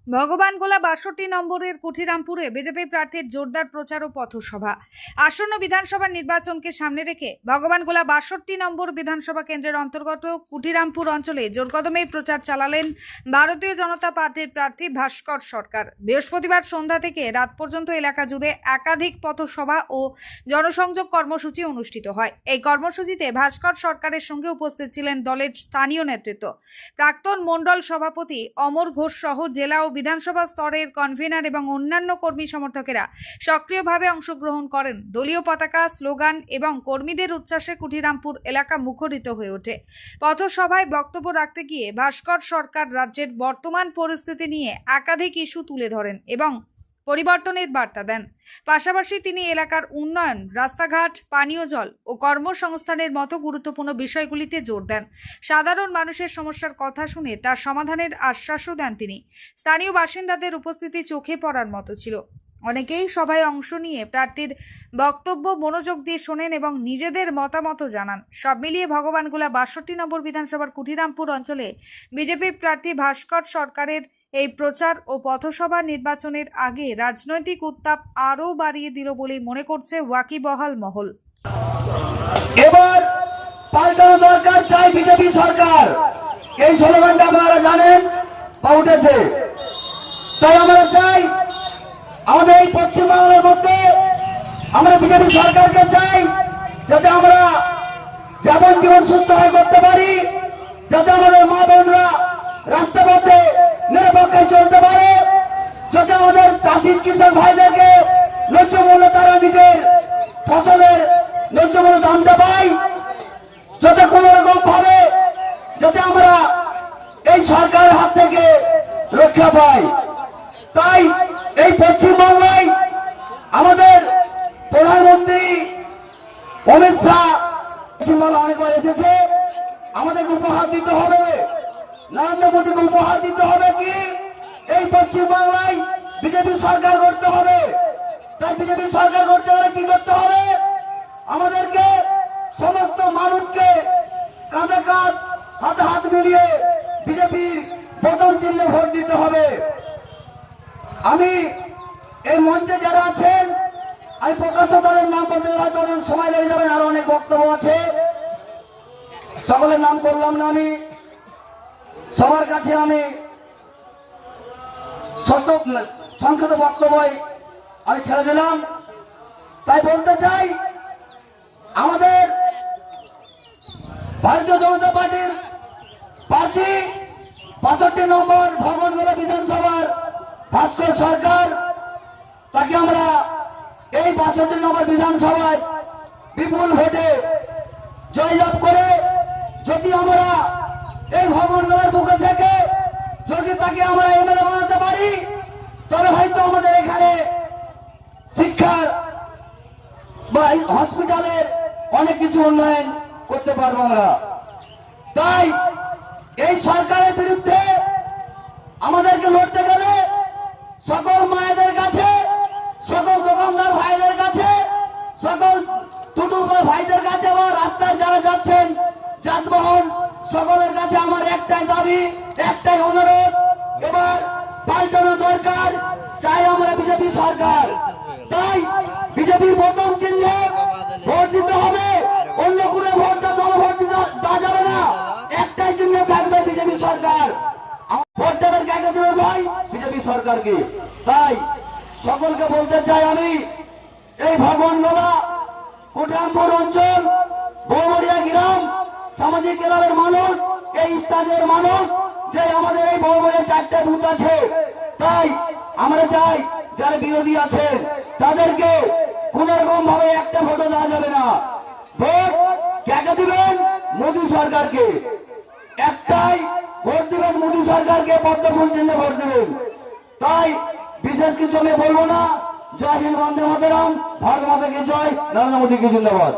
ভগবানগোলা ৬২ নম্বরের কুঠিরামপুরে বিজেপি প্রার্থীর জোরদার প্রচার ও পথসভা। আসন্ন বিধানসভা নির্বাচনকে সামনে রেখে ভগবানগোলা ৬২ নম্বর বিধানসভা কেন্দ্রের অন্তর্গত কুঠিরামপুর অঞ্চলে জোরকদমে প্রচার চালালেন ভারতীয় জনতা পার্টির প্রার্থী ভাস্কর সরকার। বৃহস্পতিবার সন্ধ্যা থেকে রাত পর্যন্ত এলাকা জুড়ে একাধিক পথসভা ও জনসংযোগ কর্মসূচি অনুষ্ঠিত হয়। এই কর্মসূচিতে ভাস্কর সরকারের সঙ্গে উপস্থিত ছিলেন দলের স্থানীয় নেতৃত্ব, প্রাক্তন মণ্ডল সভাপতি অমর ঘোষ সহ জেলা ও বিধানসভা স্তরের কনভেনার এবং অন্যান্য কর্মী সমর্থকেরা সক্রিয়ভাবে অংশগ্রহণ করেন। দলীয় পতাকা, স্লোগান এবং কর্মীদের উচ্ছ্বাসে কুঠিরামপুর এলাকা মুখরিত হয়ে ওঠে। পথসভায় বক্তব্য রাখতে গিয়ে ভাস্কর সরকার রাজ্যের বর্তমান পরিস্থিতি নিয়ে একাধিক ইস্যু তুলে ধরেন এবং পরিবর্তনের বার্তা দেন। পাশাপাশি তিনি এলাকার উন্নয়ন, রাস্তাঘাট, পানীয় জল ও কর্মসংস্থানের মতো গুরুত্বপূর্ণ বিষয়গুলিতে জোর দেন। সাধারণ মানুষের সমস্যার কথা শুনে তার সমাধানের আশ্বাসও দেন তিনি। স্থানীয় বাসিন্দাদের উপস্থিতি চোখে পড়ার মতো ছিল। অনেকেই সভায় অংশ নিয়ে প্রার্থীর বক্তব্য মনোযোগ দিয়ে শোনেন এবং নিজেদের মতামত জানান। সব মিলিয়ে ভগবানগোলা ৬২ নম্বর বিধানসভার কুঠিরামপুর অঞ্চলে বিজেপি প্রার্থী ভাস্কর সরকারের এই প্রচার ও পথসভা নির্বাচনের আগে রাজনৈতিক উত্তাপ আরও বাড়িয়ে দিল বলে মনে করছে ওয়াকিবহাল মহল। এবার পাল্টানো দরকার, চাই বিজেপি সরকার। এই স্লোগানটা আপনারা জানেন বা উঠেছে। তাই আমরা চাই আমাদের এই পশ্চিমবাংলার মধ্যে আমরা বিজেপি সরকারকে চাই, যাতে আমরা যেমন জীবন সুস্থ হয়ে করতে পারি, যাতে আমাদের মা বোনরা রাস্তাপথে নিরপেক্ষে চলতে পারে, যাতে আমাদের চাষি কৃষক ভাইদেরকে ন্যায্য মূল্য তারা নিজের ফসলের ন্যায্য মূল্য দামটা পাই, যাতে কোন রকম ভাবে যাতে আমরা এই সরকারের হাত থেকে রক্ষা পাই। তাই এই পশ্চিমবাংলায় আমাদের প্রধানমন্ত্রী অমিত শাহ পশ্চিমবাংলা অনেকবার এসেছে। আমাদেরকে উপহার দিতে হবে, নরেন্দ্র মোদীকে উপহার দিতে হবে কি এই পশ্চিমবাংলায় বিজেপি সরকার করতে হবে। তাই বিজেপি সরকার করতে হলে কি করতে হবে? আমাদেরকে সমস্ত মানুষকে কাঁধে কাঁধ, হাতে হাত মিলিয়ে বিজেপির বোতাম চিহ্নে ভোট দিতে হবে। আমি এই মঞ্চে যারা আছেন, আমি প্রকাশ্য তাদের নাম বলতে হয়তো সময় লেগে যাবে, আরো অনেক বক্তব্য আছে, সকলের নাম করলাম না। আমি সবার কাছে আমি সংক্ষিপ্ত বক্তব্য আমি ছেড়ে দিলাম। তাই বলতে চাই, আমাদের ভারতীয় জনতা পার্টির প্রার্থী ৬২ নম্বর ভগবানগোলা বিধানসভার ভাস্কর সরকার, তাকে আমরা এই ৬২ নম্বর বিধানসভায় বিপুল ভোটে জয়লাভ করে যদি আমরা এই ভগবানগোলার বুকে থেকে যদি তাকে আমরা এমএলএ বানাতে পারি, তবে হয়তো আমাদের এখানে শিক্ষার বা হসপিটালের অনেক কিছু উন্নয়ন করতে পারবো আমরা। তাই এই সরকারের বিরুদ্ধে আমাদেরকে লড়তে গেলে সকল মায়েদের কাছে, সকল দোকানদার ভাইদের কাছে, সকল টুটু ভাইদের কাছে বা রাস্তায় যারা যাচ্ছেন যানবাহন সকলের কাছে আমার একটাই দাবি, একটাই অনুরোধ, এবার পাল্টানো দরকার, চাই আমরা বিজেপি সরকার। তাই বিজেপির বোতাম চিহ্নে ভোট দিতে হবে, অন্য কোনো ভোটটা দল ভোট দিতে দেওয়া যাবে না। একটাই চিহ্ন থাকবে বিজেপি সরকার। ভোট দেবেন কাকে দেবেন ভাই? বিজেপি সরকারকে। তাই সকলকে বলতে চাই, আমি এই ভগবানগোলা কুঠিরামপুর অঞ্চল, বৌমরিয়া গ্রাম, সামাজিক ক্লাবের মানুষ, এই স্থানীয় মানুষ, যে আমাদের এই বৌমরিয়া ৪টে বুথ আছে, তাই আমরা চাই যারা বিরোধী আছেন তাদেরকে কোন রকম ভাবে একটা ভোটও দেওয়া যাবে না। ভোট কাকে দিবেন? মোদী সরকারকে। একটাই ভোট দিবেন মোদী সরকারকে, পদ্মফুল চিহ্নে ভোট দিবেন। তাই বিশেষ কিছু আমি বলবো না। জয় হিন্দ, বন্দে মাতরম, ভারত মাতা কি জয়, নরেন্দ্র মোদী কি জিন্দাবাদ।